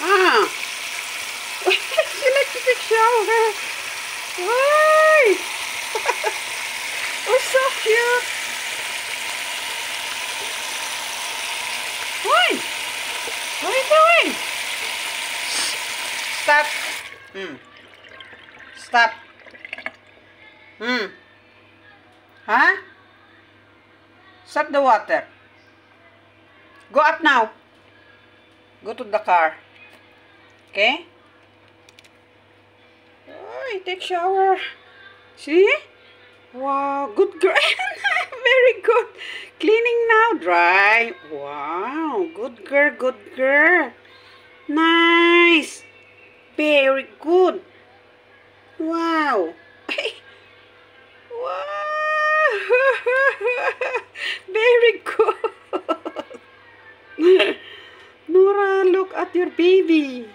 Ah. She likes to take shower. Why? Oh, so cute. Why? What are you doing? Stop. Stop. Huh? Stop the water. Go up now. Go to the car. Okay? Oh, take shower. See? Wow, good girl. Very good. Cleaning now. Dry. Wow, good girl, good girl. Nice. Very good. Wow. Wow. Very good. Nora, look at your baby.